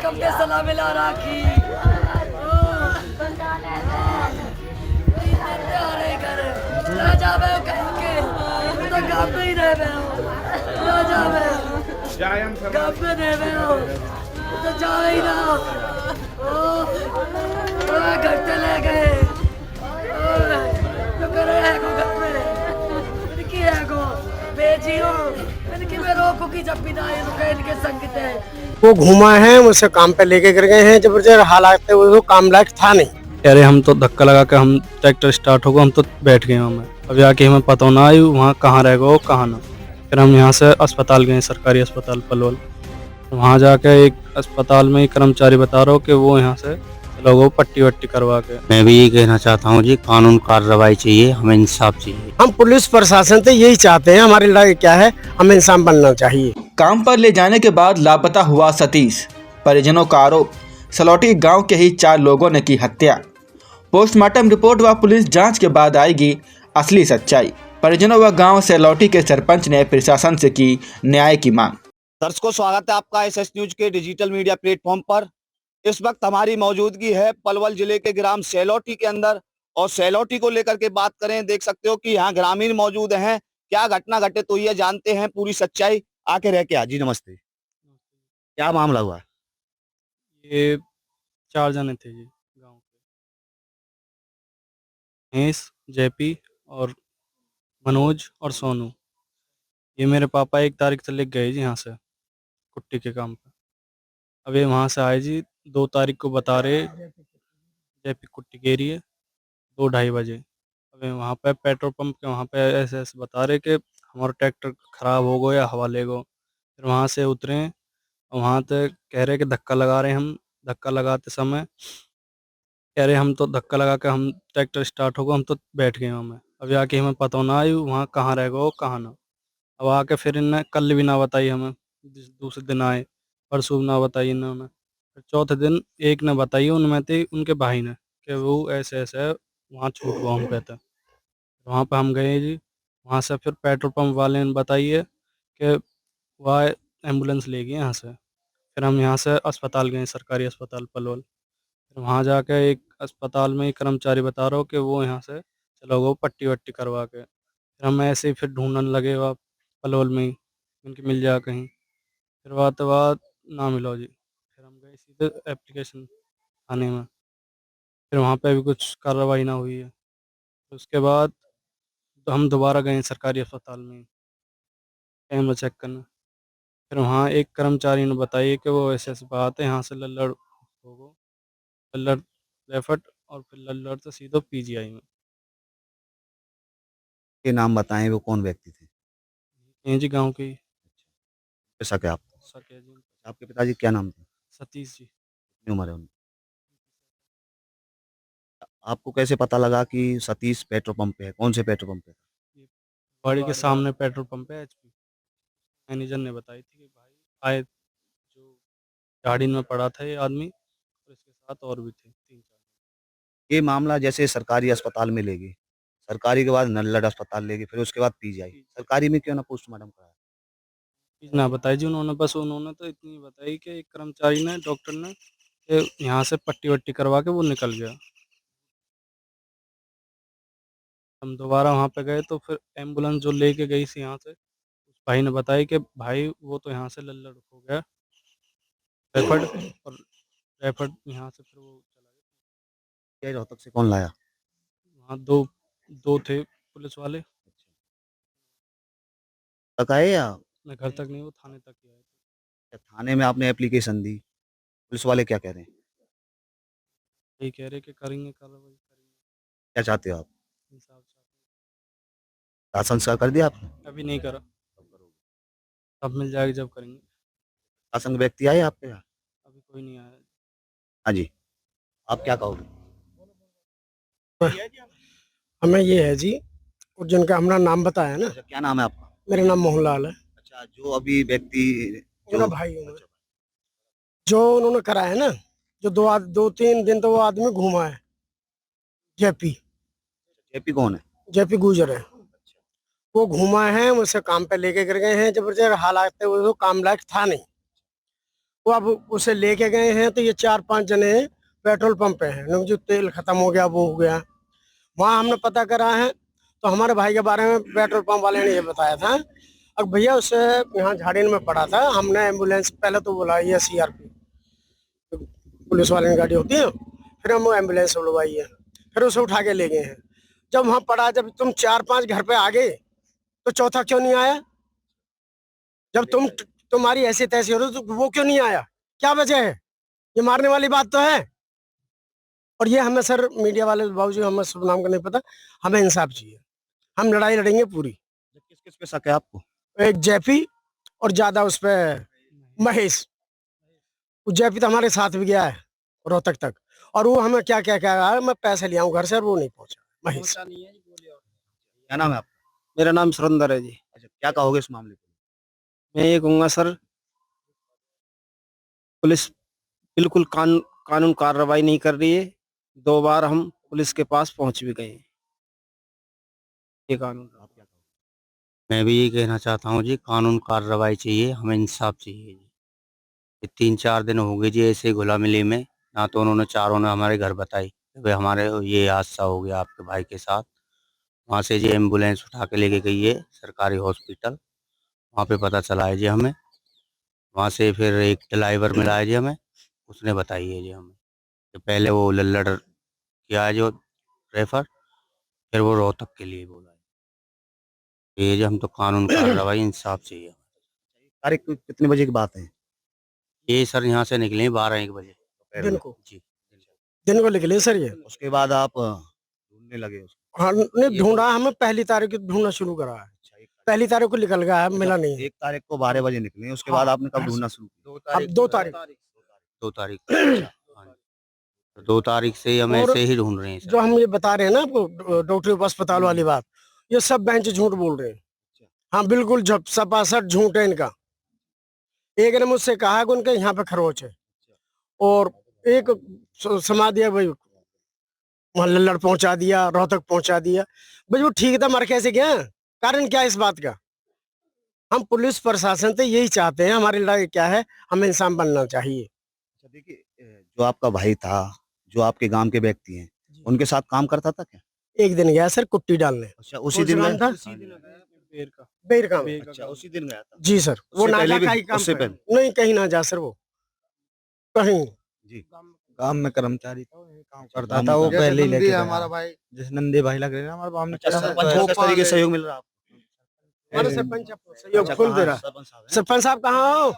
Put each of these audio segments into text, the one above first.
कब के सलाह मिला राखी ना जावे कहीं के तो काम पे ही रहे ना जावे काम पे रहे तो जावे ही ना घर चले गए तो करे है को घर पे इनकी है को बेजियो इनकी में रोको की जब भी ना ये इनके संगत है वो घुमा है उसे काम पे लेके गिर गए हैं जबरदस्त हालात थे वो काम लायक था नहीं। अरे हम तो धक्का लगा के हम ट्रैक्टर स्टार्ट होगा हम तो बैठ गए वहाँ में अभी आके हमें पता ना आई वहाँ कहाँ रह गए कहाँ ना। फिर हम यहाँ से अस्पताल गए सरकारी अस्पताल पलवल। वहाँ जाके एक अस्पताल में ही कर्मचारी बता रहा हो कि वो यहाँ से लोगों को पट्टी वट्टी करवा के। मैं भी यही कहना चाहता हूँ जी, कानून कार्रवाई चाहिए, हमें इंसाफ चाहिए। हम पुलिस प्रशासन से यही चाहते हैं, हमारी लड़ाई क्या है, हमें इंसान बनना चाहिए। काम पर ले जाने के बाद लापता हुआ सतीश, परिजनों का आरोप सलौटी गांव के ही 4 लोगों ने की हत्या। पोस्टमार्टम रिपोर्ट व पुलिस जांच के बाद आएगी असली सच्चाई। परिजनों व गांव सलौटी के सरपंच ने प्रशासन से की न्याय की मांग। दर्शकों, स्वागत है आपका एसएस न्यूज के डिजिटल मीडिया प्लेटफॉर्म पर। इस वक्त हमारी मौजूदगी है पलवल जिले के ग्राम सलौटी के अंदर और सलौटी को लेकर के बात करें, देख सकते हो कि यहाँ ग्रामीण मौजूद हैं। क्या घटना घटित हुई है जानते हैं पूरी सच्चाई। आके रह के आ जी। नमस्ते, क्या मामला हुआ? ये 4 जने थे जी गाँव के, महेश, जेपी और मनोज और सोनू। ये मेरे पापा 1 तारीख से लेके गए जी यहाँ से कुट्टी के काम पे। अब ये वहाँ से आए जी 2 तारीख को बता रहे जेपी कुट्टी गेरी है 2-2:30 बजे। अब ये वहाँ पे पेट्रोल पंप के वहाँ पे ऐसे ऐसे बता रहे कि हमारा ट्रैक्टर खराब हो गो या हवा ले गो। फिर वहाँ से उतरे और वहाँ से कह रहे कि धक्का लगा रहे हम। धक्का लगाते समय कह रहे हम तो धक्का लगा के हम ट्रैक्टर स्टार्ट होगा हम तो बैठ गए वहाँ में। अभी आके हमें पता ना आई वहाँ कहाँ रह गए कहाँ ना। अब आके फिर इनने कल भी ना बताई हमें, दूसरे दिन आए, परसों भी ना बताई इन्होंने। फिर चौथे दिन एक ने बताई उनमें थे उनके भाई ने कि वो ऐसे ऐसे है वहाँ छूट हुआ हम पे था। वहाँ पे हम गए जी। वहाँ से फिर पेट्रोल पंप वाले ने बताई है कि वह एम्बुलेंस ले गई यहाँ से। फिर हम यहाँ से अस्पताल गए सरकारी अस्पताल पलवल। फिर वहाँ जाके एक अस्पताल में एक कर्मचारी बता रहा हो कि वो यहाँ से चलो वो पट्टी वट्टी करवा के। फिर हम ऐसे ही फिर ढूंढने लगे वहाँ पलवल में ही उनकी मिल जाए कहीं। फिर बाद ना मिला जी। फिर हम गए सीधे एप्लीकेशन थाने में। फिर वहाँ पे भी कुछ कार्रवाई ना हुई है। तो उसके बाद तो हम दोबारा गए सरकारी अस्पताल में कैमरा चेक करने। फिर वहाँ एक कर्मचारी ने बताई कि वो ऐसे ऐसे बात है यहाँ से लल्लड़ होगो, लल्लड़ रेफर और फिर लल्लड़ से सीधो पीजीआई में। के नाम बताएं, वो कौन व्यक्ति थे? यहीं जी गाँव के ही कैसा क्या आप? सके जी। आपके पिताजी क्या नाम थे? सतीश जी। कितनी उम्र है उनकी? आपको कैसे पता लगा कि सतीश पेट्रोल पंप पे है? कौन से पेट्रोल पंप पे? ये बाड़ी के सामने पेट्रोल पंप है एचपी। मैनेजर ने बताई थी कि भाई आए जो गाड़ी में पड़ा था ये आदमी और इसके साथ और भी थे 3-4। ये मामला जैसे सरकारी अस्पताल में ले गए, सरकारी के बाद नल्लड़ अस्पताल ले गए, फिर उसके बाद पीजीआई। सरकारी में क्यों ना पोस्टमार्टम कराया? चीज़ ना बताई जी उन्होंने, बस उन्होंने तो इतनी बताई कि एक कर्मचारी ने डॉक्टर ने कि यहाँ से पट्टी वट्टी करवा के वो निकल गया। हम दोबारा वहाँ पे गए तो फिर एम्बुलेंस जो लेके गई थी यहाँ से उस भाई ने बताया कि भाई वो तो यहाँ से लल्लड़ हो गया रेफर्ड और रेफर्ड यहाँ से फिर वो चला गया। ये रोहतक से कौन लाया? वहाँ दो दो थे पुलिस वाले। तक आए या मैं घर तक नहीं, वो थाने तक ही आए थे। थाने में आपने एप्लीकेशन दी? पुलिस वाले क्या कह रहे हैं? यही कह रहे कि करेंगे कार्रवाई करेंगे, क्या चाहते हो आप? इंसाफ चाहते दाह संस्कार कर दिया आपने? हैं। अभी नहीं करा, अब मिल जाएगी जब करेंगे। शासन व्यक्ति आए आपके यहाँ? अभी कोई नहीं आया। हाँ जी, आप क्या कहोगे? हमें ये है जी और जिनका हमारा नाम बताया ना, अच्छा, क्या नाम है आपका? मेरा नाम मोहनलाल है। अच्छा, जो अभी व्यक्ति उनका भाई हूँ मैं। जो उन्होंने कराया ना, जो 2-3 दिन तो वो आदमी घूमा है, जेपी जेपी कौन है? जेपी गुजर है। वो घूमा है, मुझसे काम पे लेके गिर गए हैं जबरदस्त हालात थे, वो काम लायक था नहीं। वो अब उसे लेके गए हैं, तो ये 4-5 जने पेट्रोल पंप पे हैं, उनका जो तेल खत्म हो गया वो हो गया। वहाँ हमने पता करा है, तो हमारे भाई के बारे में पेट्रोल पंप वाले ने ये बताया था, अब भैया उसे यहाँ झाड़ीन में पड़ा था, हमने एम्बुलेंस पहले तो बुलाई है, CRP पुलिस वाले की गाड़ी होती है, फिर हम वो एम्बुलेंस बुलवाई है, फिर उसे उठा के ले गए हैं। जब वहाँ पड़ा, जब तुम 4-5 घर पे आ गए तो चौथा क्यों नहीं आया? जब तुम्हारी ऐसी तैसी हो रही तो वो क्यों नहीं आया? क्या वजह है? ये मारने वाली बात तो है। और ये हमें सर मीडिया वाले बाबूजी, हमें शुभ नाम का नहीं पता, हमें इंसाफ चाहिए, हम लड़ाई लड़ेंगे पूरी। किस किस पे शक है आपको? एक जेपी और ज्यादा उस पे महेश, वो जेपी तो हमारे साथ भी गया है रोहतक तक, और वो हमें क्या क्या क्या रहा है, मैं पैसे ले आऊं घर से और वो नहीं पहुंचा महेश। क्या नाम है आपका? मेरा नाम सुरेंद्र है जी। अच्छा, क्या कहोगे इस मामले को? मैं ये कहूँगा सर, पुलिस बिल्कुल कानून कार्रवाई नहीं कर रही है। 2 बार हम पुलिस के पास पहुंच भी गए। ये कानून आप क्या कहोगे? मैं भी यही कहना चाहता हूँ जी, कानून कार्रवाई चाहिए, हमें इंसाफ चाहिए जी। ये 3-4 दिन हो गए जी ऐसे घुला मिली में, ना तो उन्होंने चारों ने हमारे घर बताई कि भाई हमारे ये हादसा हो गया आपके भाई के साथ। वहाँ से जी एम्बुलेंस उठा के लेके गई है सरकारी हॉस्पिटल, वहाँ पे पता चला है जी हमें। वहाँ से फिर एक ड्राइवर मिला है जी हमें, उसने बताई है जी हमें कि पहले वो लल्लड़ किया है जो रेफर, फिर वो रोहतक के लिए बोला है। ये जो हम तो कानून कार्रवाई इंसाफ चाहिए। तारीख को कितने बजे की बात है? ये सर यहाँ से निकले 12-1 बजे दिन को जी। दिन को निकले सर ये। उसके बाद आप ढूंढने लगे उसको? हाँ, नहीं ढूंढा, हमें 1 तारीख को ढूंढना शुरू करा है, अच्छा, 1 तारीख को निकल गया है, मिला नहीं है। 1 तारीख को 12 बजे निकले, उसके हाँ, बाद आपने कब ढूंढना शुरू किया? अब 2 तारीख 2 तारीख को। हाँ जी। तो 2 तारीख से ही हम और ऐसे ही ढूंढ रहे हैं सर। जो हम ये बता रहे हैं ना आपको डॉक्टरी अस्पताल वाली बात, ये सब बेंच झूठ बोल रहे हैं। हाँ बिल्कुल, सपासट झूठ है इनका। एक ने मुझसे कहा कि उनके यहाँ पे खरोच है, और एक समा दिया भाई, वहाँ लल्लड़ पहुंचा दिया, रोहतक पहुंचा दिया। भाई वो ठीक था, मर कैसे गया? कारण क्या है इस बात का? हम पुलिस प्रशासन से यही चाहते हैं, हमारी लड़ाई क्या है, हमें इंसान बनना चाहिए। अच्छा, देखिए, जो आपका भाई था, जो आपके गांव के व्यक्ति हैं, उनके साथ काम करता था क्या? एक दिन गया सर कुट्टी डालने। अच्छा, उसी दिन नाम गया? था बेर का बेर का। अच्छा, उसी दिन गया था? जी सर, वो उससे पहले नाला भी? का ही काम उससे करे। पहले? नहीं कहीं ना जा सर, वो कहीं जी। काम में कर्मचारी था, वही काम करता काम था में वो कर्मचारी। पहले ही लेके गया। हमारा भाई, जैसे नंदी भाई लग रहे हैं हमारे बाप ने अच्छा, किया सरपंच है, को किस तरीके से सहयोग मिल रहा है आपको? हमारे सरपंच आपको सहयोग अच्छा, फुल कहाँ दे है रहा। सरपंच साहब हैं? सरपंच साहब कहाँ हो?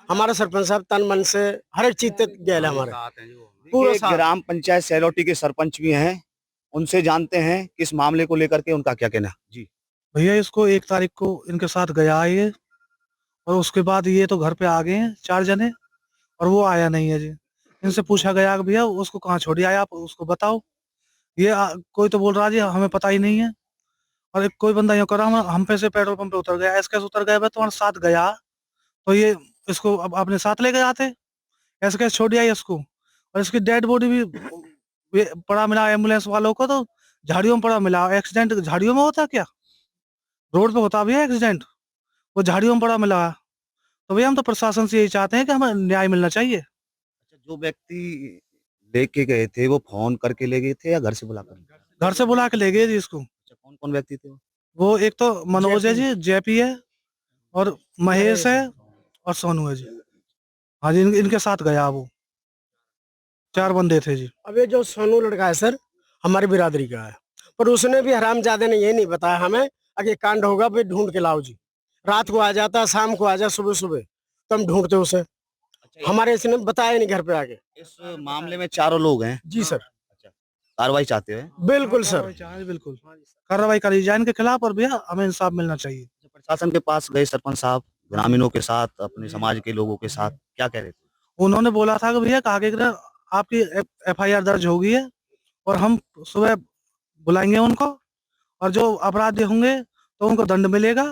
हमारा सरपंच साहब तन मन से हर एक चीज तक गए हमारे पूरा देखिए, साथ। ग्राम पंचायत सैलोटी के सरपंच भी हैं, उनसे जानते हैं कि इस मामले को लेकर के उनका क्या कहना है। जी। भैया इसको 1 तारीख को इनके साथ गया है ये, और उसके बाद ये तो घर पे आ गए हैं 4 जने, और वो आया नहीं है जी। इनसे पूछा गया कि भैया उसको कहाँ छोड़ी आया, आप उसको बताओ। ये कोई तो बोल रहा है जी हमें पता ही नहीं है, और एक कोई बंदा यूँ कर रहा हम पे से पेट्रोल पंप पे उतर गया, ऐसे कैसे उतर गया? भाई तुम्हारे साथ गया तो ये इसको अब अपने साथ लेके जाते, ऐसे कैसे छोड़ दिया इसको? और इसकी डेड बॉडी भी ये पड़ा मिला एम्बुलेंस वालों को, तो झाड़ियों में पड़ा मिला। एक्सीडेंट झाड़ियों में होता क्या? रोड पे होता भैया एक्सीडेंट, वो झाड़ियों में पड़ा मिला है। तो भैया हम तो प्रशासन से यही चाहते हैं कि हमें न्याय मिलना चाहिए। अच्छा, जो व्यक्ति लेके गए थे वो फोन करके ले गए थे या घर से बुला कर? घर से बुला के ले गए जी इसको। अच्छा, कौन कौन व्यक्ति थे वो? वो एक तो मनोज है जी, जेपी है, और महेश है, और सोनू है जी। हाँ जी, इनके साथ गया वो, 4 बंदे थे जी। अब ये जो सोनू लड़का है सर, हमारी बिरादरी का है, पर उसने भी हरामजादे ने ये नहीं बताया हमें अगर कांड होगा भाई ढूंढ के लाओ जी। रात को आ जाता, शाम को आ जा, सुबह सुबह, तो हम ढूंढते उसे। अच्छा, हमारे इसने बताया नहीं घर पे आके। इस मामले में चारों लोग हैं। जी सर, अच्छा, कार्रवाई चाहते हैं? बिल्कुल सर। बिल्कुल कार्रवाई करी जाए इनके खिलाफ, और भैया हमें इंसाफ मिलना चाहिए। प्रशासन के पास गए सरपंच साहब, ग्रामीणों के साथ, अपने समाज के लोगों के साथ, क्या कह रहे थे? उन्होंने बोला था कि भैया आगे के आपकी FIR दर्ज हो गई है, और हम सुबह बुलाएंगे उनको, और जो अपराधी होंगे तो उनको दंड मिलेगा,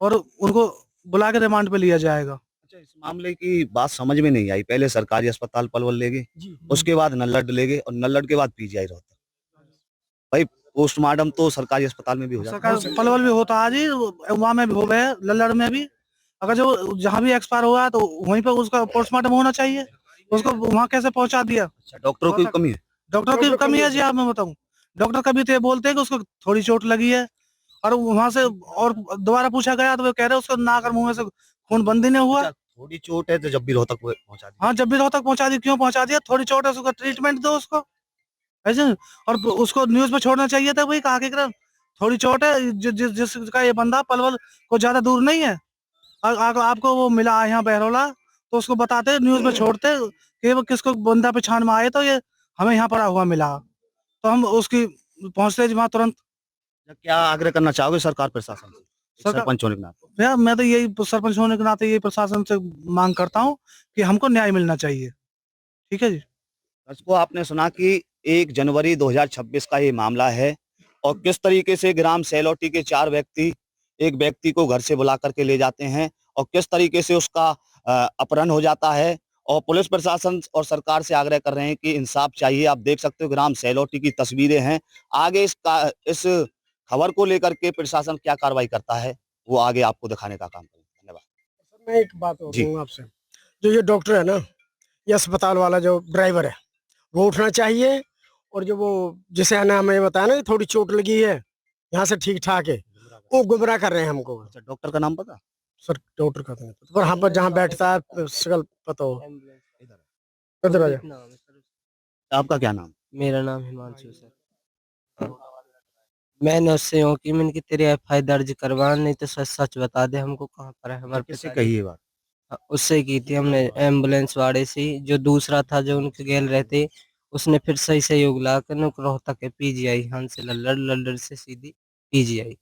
और उनको बुला के रिमांड पे लिया जाएगा। अच्छा, इस मामले की बात समझ में नहीं आई। पहले सरकारी अस्पताल पलवल ले गए, उसके बाद नल्लड़ ले गए, और नल्लड़ के बाद PGI रोहतक। भाई पोस्टमार्टम तो सरकारी अस्पताल में भी हो जाता है। सरकार पलवल भी होता है जी, वहाँ में भी हो गए, लल्लड़ में भी, अगर जो जहाँ भी एक्सपायर हुआ है तो वहीं पे उसका पोस्टमार्टम होना चाहिए। उसको वहाँ कैसे पहुंचा दिया? अच्छा, डॉक्टरों की कमी है। डॉक्टर की कमी है जी, आप मैं बताऊं। डॉक्टर कभी तो ये बोलते हैं कि उसको थोड़ी चोट लगी है, और वहां से और दोबारा पूछा गया तो वो कह रहे हैं उसको नाक और मुंह में से खून बंद ही नहीं हुआ। अच्छा, थोड़ी चोट है तो जब भी रोहतक पहुंचा दी। हाँ, जब भी रोहतक पहुंचा दी, क्यों पहुंचा दिया? थोड़ी चोट है, उसको ट्रीटमेंट दो उसको, ऐसे। और उसको न्यूज पे छोड़ना चाहिए था भाई, कहा कि थोड़ी चोट है, जिसका ये बंदा पलवल को ज्यादा दूर नहीं है। आपको वो मिला यहाँ बहरोला, तो उसको बताते, न्यूज में छोड़ते कि वो किसको बंदा पहचान में आए, तो ये हमें यहाँ पड़ा हुआ मिला, तो हम उसकी पहुंचते जी वहाँ तुरंत। क्या आग्रह करना चाहोगे सरकार प्रशासन से, सरकार- सरपंच होने के नाते? भैया मैं तो यही सरपंच होने के नाते यही प्रशासन से मांग करता हूँ कि हमको न्याय मिलना चाहिए। ठीक है जी। दर्शकों, आपने सुना कि 1 जनवरी 2026 का ये मामला है और किस तरीके से ग्राम सेलोटी के 4 व्यक्ति एक व्यक्ति को घर से बुला करके ले जाते हैं और किस तरीके से उसका अपहरण हो जाता है। और पुलिस प्रशासन और सरकार से आग्रह कर रहे हैं कि इंसाफ चाहिए। आप देख सकते हो ग्राम सेलोटी की तस्वीरें हैं। आगे इस खबर को लेकर के प्रशासन क्या कार्रवाई करता है, वो आगे आपको दिखाने का काम करेंगे। धन्यवाद। मैं एक बात और जी। कहूँगा आपसे, जो ये डॉक्टर है ना, ये अस्पताल वाला जो ड्राइवर है, वो उठना चाहिए। और जो वो जिसे है ना हमें बताया ना कि थोड़ी चोट लगी है, यहाँ से ठीक ठाक है, वो गुमराह कर रहे हैं हमको। अच्छा, डॉक्टर का नाम पता? सर डॉक्टर का तो नहीं पता, पर यहाँ पर जहाँ बैठता है सकल पता हो। इधर आ जा। आपका क्या नाम? मेरा नाम हिमांशु सर। मैंने उससे यूँ की, मैंने कि तेरी एफआईआर दर्ज करवा, नहीं तो सच सच बता दे हमको कहाँ पर है हमारे किससे पिताजी। कही ये बात? उससे की थी हमने, एम्बुलेंस वाले से ही। जो दूसरा था जो उनके गेल रहते, उसने फिर सही सहयोग ला कर रोहतक के पीजीआई, यहाँ से लल्लड़, लल्लड़ से सीधी पीजीआई,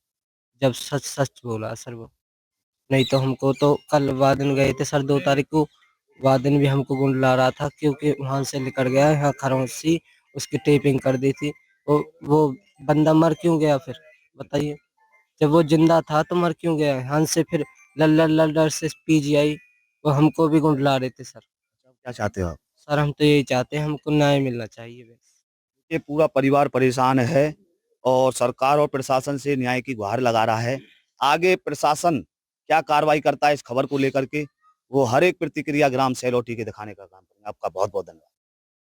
जब सच सच बोला सर वो। नहीं तो हमको तो कल वादन गए थे सर 2 तारीख को, वादन भी हमको गुंडला रहा था, क्योंकि वहां से निकल गया यहाँ खरौसी, उसकी टेपिंग कर दी थी। वो बंदा मर क्यों गया फिर बताइए? जब वो जिंदा था तो मर क्यों गया? यहाँ से फिर लल्लड़, लल्लड़ से पीजीआई, वो हमको भी गुंडला रहे थे सर। क्या चाहते हो आप? सर हम तो यही चाहते हैं, हमको न्याय मिलना चाहिए बस। ये पूरा परिवार परेशान है और सरकार और प्रशासन से न्याय की गुहार लगा रहा है। आगे प्रशासन क्या कार्रवाई करता है इस खबर को लेकर के, वो हर एक प्रतिक्रिया ग्राम सेलोटी के दिखाने का काम करेंगे। आपका बहुत बहुत धन्यवाद।